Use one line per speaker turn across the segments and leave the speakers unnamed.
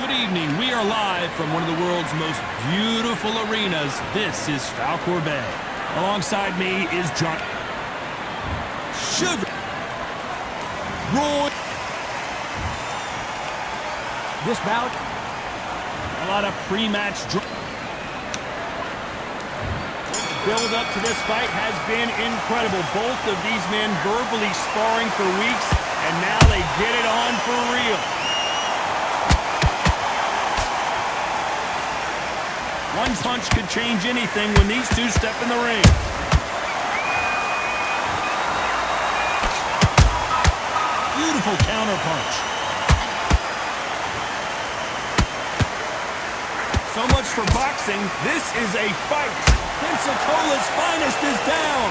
Good evening. We are live from one of the world's most beautiful arenas. This is Falcor Bay. Alongside me is John Sugar Roy.
This bout,
a lot of pre-match
build up to this fight has been incredible. Both of these men verbally sparring for weeks, and now they get it on for real. One punch could change anything when these two step in the ring.
Beautiful counter punch.
So much for boxing. This is a fight. Pensacola's finest is down.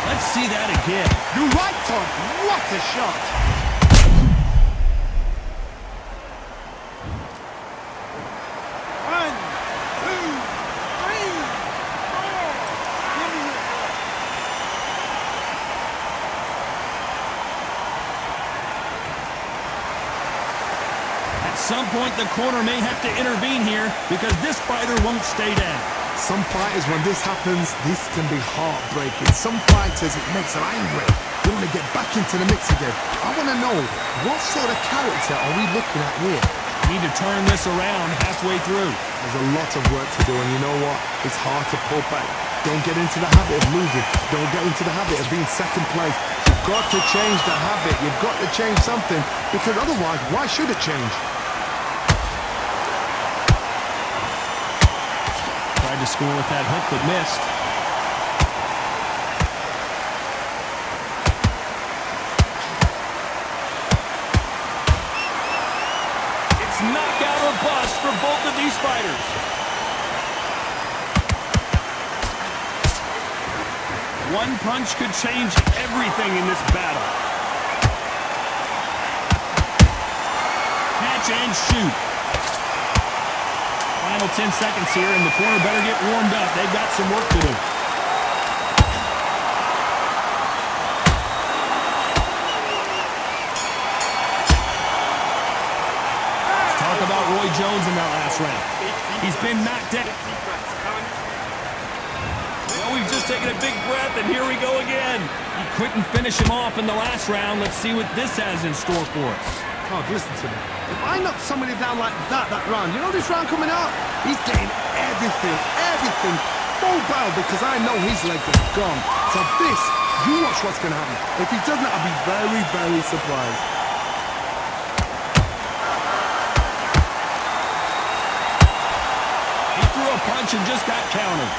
Let's see that again.
you right on. What a shot. One, two, three, four. Give me it.
At some point, the corner may have to intervene here because this fighter won't stay down.
Some fighters, when this happens, this can be heartbreaking. Some fighters, it makes them angry. They want to get back into the mix again. I want to know, what sort of character are we looking at here?
Need to turn this around halfway through.
There's a lot of work to do, and you know what? It's hard to pull back. Don't get into the habit of losing. Don't get into the habit of being second place. You've got to change the habit. You've got to change something, because otherwise, why should it change?
Tried to score with that hook, but missed.
It's knockout or bust for both of these fighters. One punch could change everything in this battle.
Catch and shoot. Final 10 seconds here, and the corner better get warmed up. They've got some work to do. Talk about Roy Jones in that last round. He's been knocked down.
Well, we've just taken a big breath, and here we go again.
He couldn't finish him off in the last round. Let's see what this has in store for us.
God, listen to me. If I knock somebody down like that round, you know this round coming up? He's getting everything full barrel, because I know his leg is gone. So this, you watch what's going to happen. If he doesn't, I'll be very, very surprised.
He threw a punch and just got countered.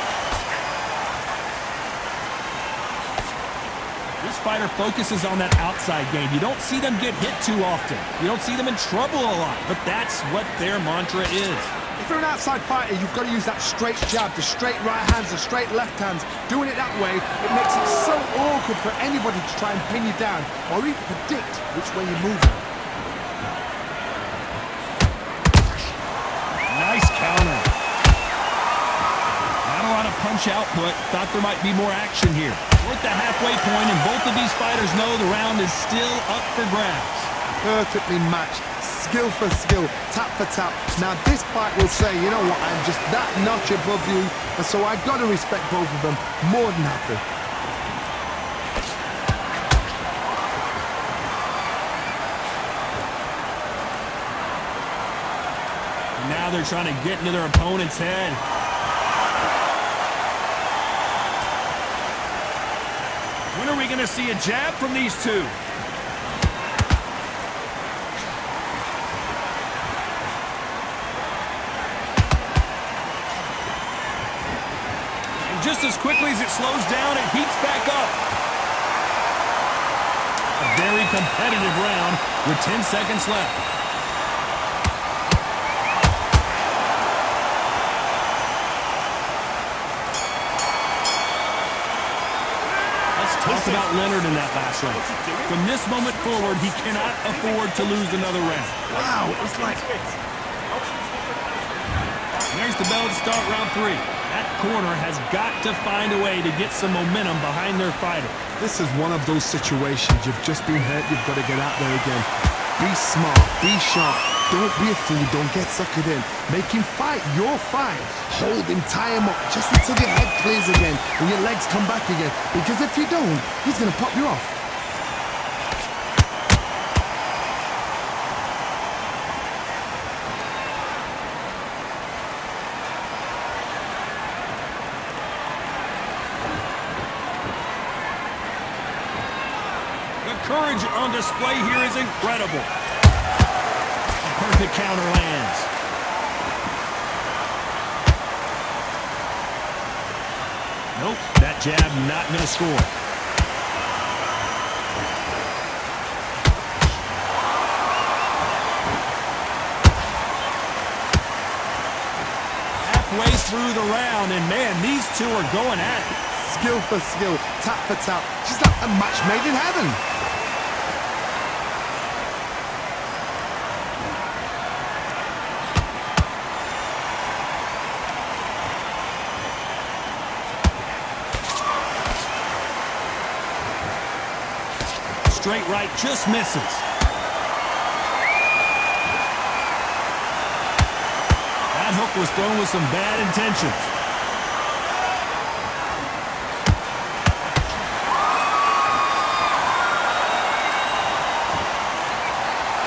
This fighter focuses on that outside game. You don't see them get hit too often. You don't see them in trouble a lot, but that's what their mantra is.
If you're an outside fighter, you've got to use that straight jab, the straight right hands, the straight left hands. Doing it that way, it makes it so awkward for anybody to try and pin you down or even predict which way you're moving.
Nice counter. Not a lot of punch output. Thought there might be more action here. We're at the halfway point, and both of these fighters know the round is still up for grabs.
Perfectly matched, skill for skill, tap for tap. Now this fight will say, you know what, I'm just that notch above you, and so I've got to respect both of them more than happy.
And now they're trying to get into their opponent's head.
When are we going to see a jab from these two? And just as quickly as it slows down, it heats back up.
A very competitive round with 10 seconds left. Talk about Leonard in that last round. From this moment forward, he cannot afford to lose another round.
Wow, it's like...
There's the bell to start round 3. That corner has got to find a way to get some momentum behind their fighter.
This is one of those situations, you've just been hurt, you've got to get out there again. Be smart, be sharp, Don't be a fool, don't get suckered in. Make him fight your fight. Hold him, tie him up, just until your head clears again and your legs come back again. Because if you don't, he's going to pop you off.
The courage on display here is incredible.
Perfect counter lands. Nope, that jab not going to score. Halfway through the round, and man, these two are going at it.
Skill for skill, tap for tap. Just like a match made in heaven.
Straight right just misses. That hook was thrown with some bad intentions.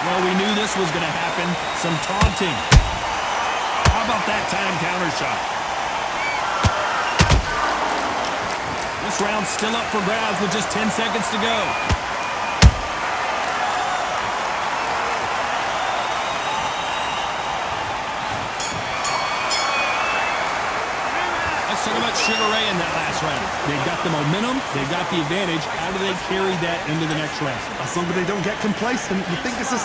Well, we knew this was going to happen. Some taunting. How about that time counter shot? This round's still up for grabs with just 10 seconds to go. Let's talk about Sugar Ray in that last round. They've got the momentum, they've got the advantage. How do they carry that into the next round?
As long as they don't get complacent, you think it's a...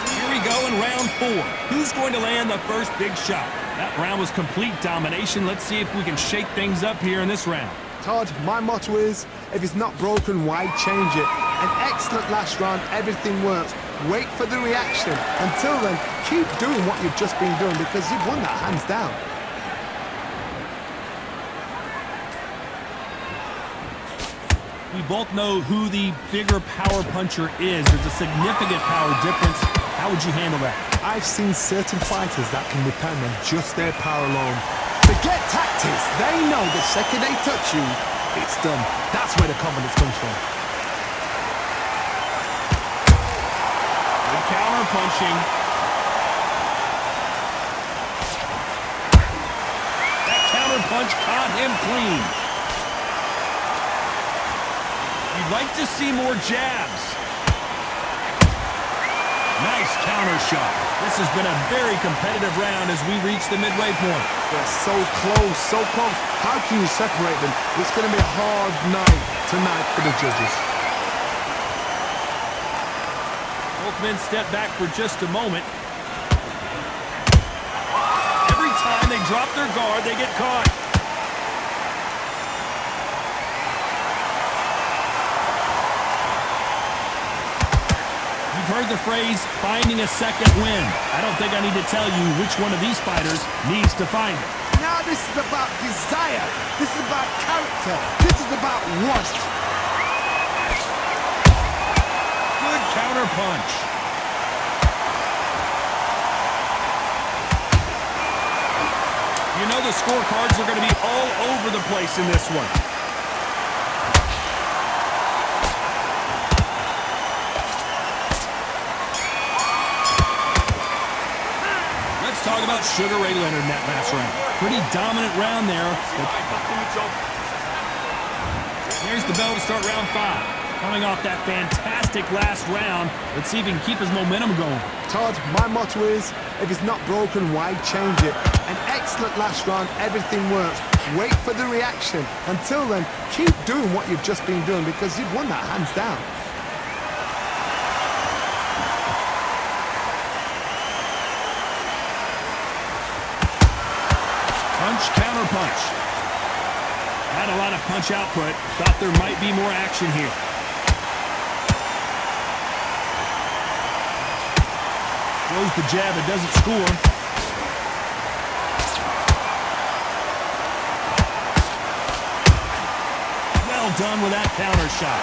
Here we go in round 4. Who's going to land the first big shot? That round was complete domination. Let's see if we can shake things up here in this round.
Todd, my motto is, if it's not broken, why change it? An excellent last round, everything works. Wait for the reaction. Until then, keep doing what you've just been doing because you've won that hands down.
We both know who the bigger power puncher is. There's a significant power difference. How would you handle that?
I've seen certain fighters that can depend on just their power alone. Forget tactics. They know the second they touch you, it's done. That's where the confidence comes from.
Good counter punching.
That counter punch caught him clean. You'd like to see more jabs. Nice counter shot. This has been a very competitive round as we reach the midway point.
They're so close, so close. How can you separate them? It's going to be a hard night tonight for the judges.
Both men step back for just a moment. Every time they drop their guard, they get caught. You've heard the phrase, finding a second win. I don't think I need to tell you which one of these fighters needs to find it.
Now this is about desire. This is about character. This is about want.
Good counter punch. You know the scorecards are going to be all over the place in this one. Talk about Sugar Ray Leonard in that last round. Pretty dominant round there. Here's the bell to start round 5. Coming off that fantastic last round, let's see if he can keep his momentum going.
Todd, my motto is, if it's not broken, why change it? An excellent last round, everything works. Wait for the reaction. Until then, keep doing what you've just been doing because you've won that hands down.
Punch, counter punch. Had a lot of punch output. Thought there might be more action here. Throws the jab, it doesn't score. Well done with that counter shot.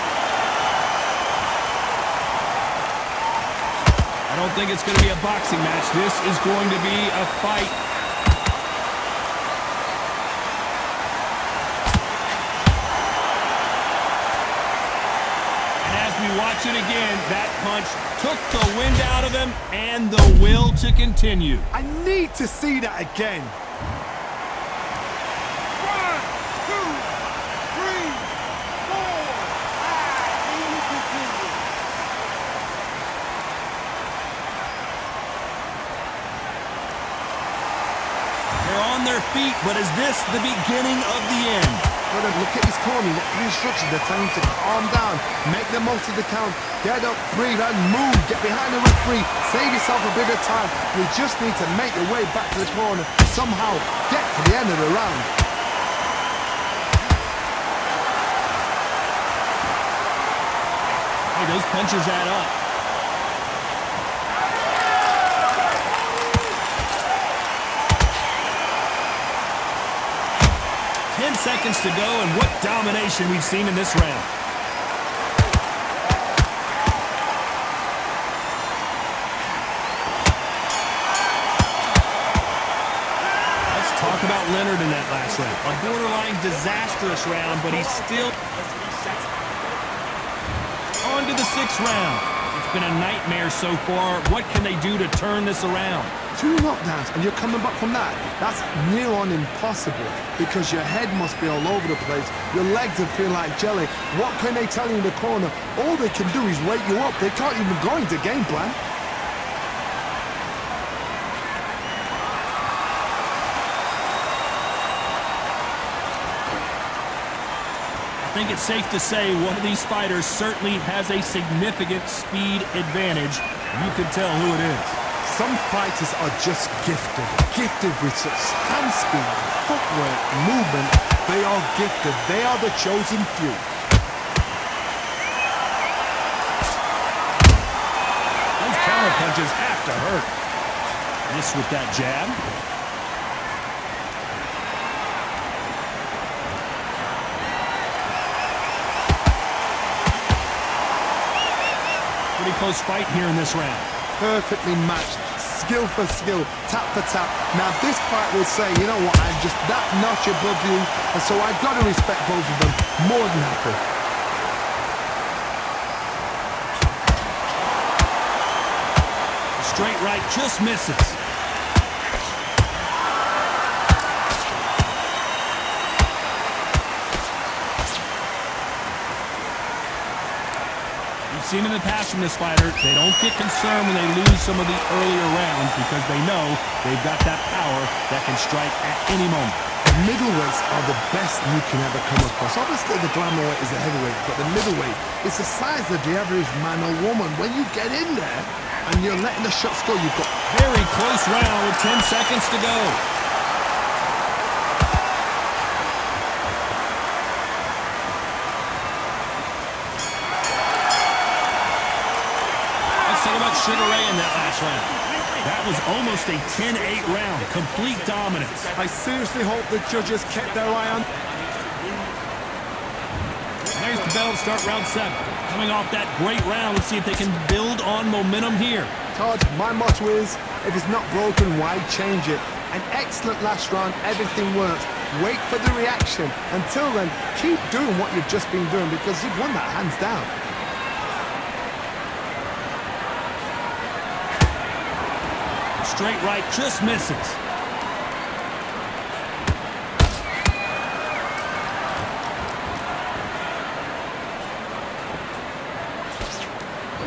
I don't think it's going to be a boxing match. This is going to be a fight. And as we watch it again, that punch took the wind out of him and the will to continue.
I need to see that again.
1, 2, 3, 4. They're on their feet, but is this the beginning of the end?
Well, look at his corner. The instructions, they're telling him to calm down, make the most of the count, get up, breathe, and move. Get behind the referee, save yourself a bit of time. You just need to make your way back to the corner, somehow get to the end of the round.
Hey, those punches add up. 10 seconds to go, and what domination we've seen in this round. Let's talk about Leonard in that last round. A borderline disastrous round, but he's still on to the 6th round. It's been a nightmare so far. What can they do to turn this around?
2 knockdowns and you're coming back from that. That's near on impossible because your head must be all over the place. Your legs will feel like jelly. What can they tell you in the corner? All they can do is wake you up. They can't even go into game plan.
I think it's safe to say one of these fighters certainly has a significant speed advantage. You can tell who it is.
Some fighters are just gifted with such hand speed, footwork, movement. They are gifted. They are the chosen few.
Those counter punches have to hurt. This with that jab. Pretty close fight here in this round.
Perfectly matched, skill for skill, tap for tap. Now this fight will say, you know what, I'm just that notch above you, and so I've got to respect both of them more than happy.
Straight right just misses. Seen in the past from this fighter, they don't get concerned when they lose some of the earlier rounds because they know they've got that power that can strike at any moment.
The middleweights are the best you can ever come across. Obviously, the glamour weight is the heavyweight, but the middleweight is the size of the average man or woman. When you get in there and you're letting the shots go, you've got
very close round with 10 seconds to go. Sugar Ray in that last round. That was almost a 10-8 round. Complete dominance.
I seriously hope the judges kept their eye on.
There's the bell to start round 7. Coming off that great round, let's see if they can build on momentum here.
Todd, my motto is, if it's not broken, why change it? An excellent last round, everything works. Wait for the reaction. Until then, keep doing what you've just been doing because you've won that hands down.
Straight right just misses.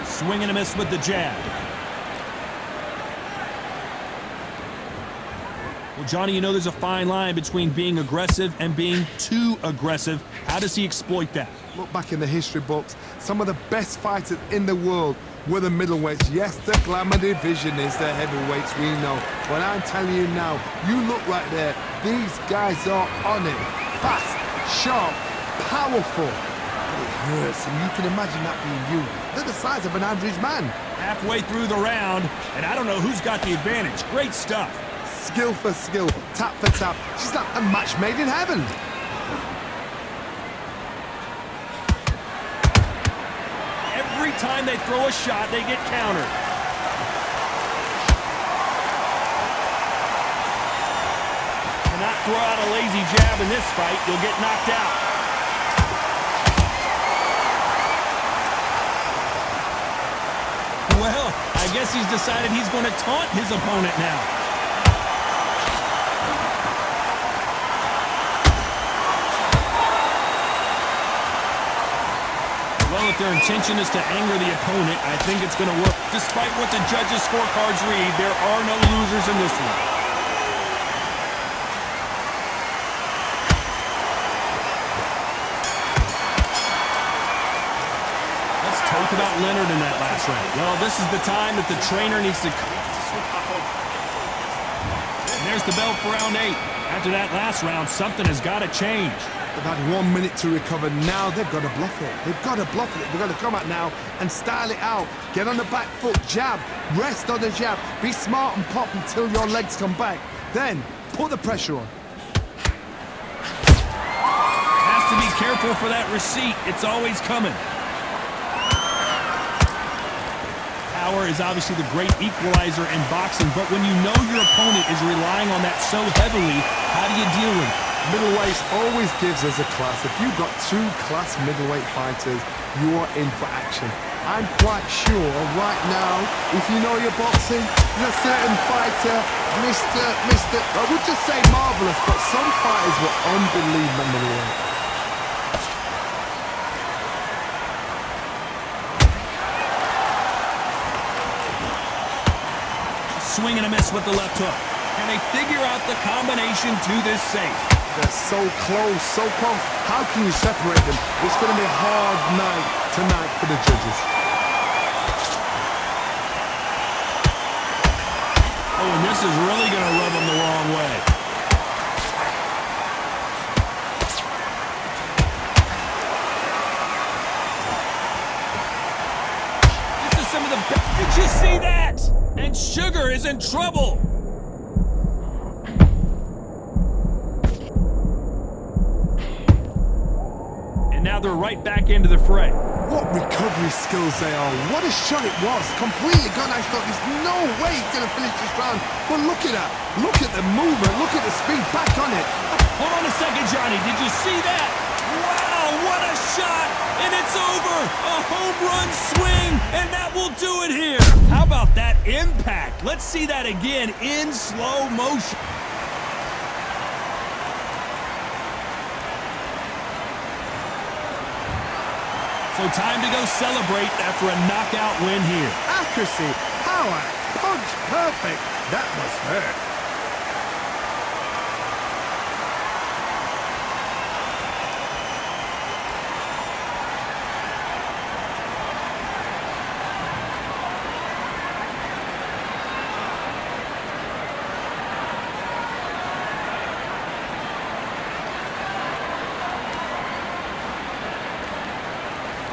Swing and a miss with the jab. Well, Johnny, you know there's a fine line between being aggressive and being too aggressive. How does he exploit that?
Look back in the history books. Some of the best fighters in the world were the middleweights. Yes, the glamour division is the heavyweights, we know. But I'm telling you now, you look right there, these guys are on it. Fast, sharp, powerful. But it hurts, and you can imagine that being you. They're the size of an average man.
Halfway through the round, and I don't know who's got the advantage. Great stuff.
Skill for skill, tap for tap. She's like a match made in heaven.
Every time they throw a shot, they get countered.
throw out a lazy jab in this fight, you'll get knocked out.
Well, I guess he's decided he's going to taunt his opponent now. Well, if their intention is to anger the opponent, I think it's going to work. Despite what the judges' scorecards read, there are no losers in this one. Let's talk about Leonard in that last round. Well, this is the time that the trainer needs to... And there's the bell for round 8. After that last round, something has got to change.
They've had 1 minute to recover. Now they've got to bluff it. They've got to bluff it. They've got to come out now and style it out. Get on the back foot, jab, rest on the jab. Be smart and pop until your legs come back. Then put the pressure on.
Has to be careful for that receipt. It's always coming. Power is obviously the great equalizer in boxing, but when you know your opponent is relying on that so heavily, how do you deal with it?
Middleweight always gives us a class. If you've got 2 class middleweight fighters, you are in for action. I'm quite sure right now, if you know your boxing, there's a certain fighter, I would just say marvelous, but some fighters were unbelievable middleweight.
Swing and a miss with the left hook. And they figure out the combination to this safe.
They're so close, so close. How can you separate them? It's going to be a hard night tonight for the judges.
Oh, and this is really going to rub them the wrong way. This is some of the best. Did you see that? And Sugar is in trouble. Now they're right back into the fray.
What recovery skills they are. What a shot it was. Completely gone. I thought there's no way he's going to finish this round. But look at that. Look at the movement. Look at the speed. Back on it.
Hold on a second, Johnny. Did you see that? Wow, what a shot. And it's over. A home run swing. And that will do it here. How about that impact? Let's see that again in slow motion. So time to go celebrate after a knockout win here.
Accuracy, power, punch, perfect. That must hurt.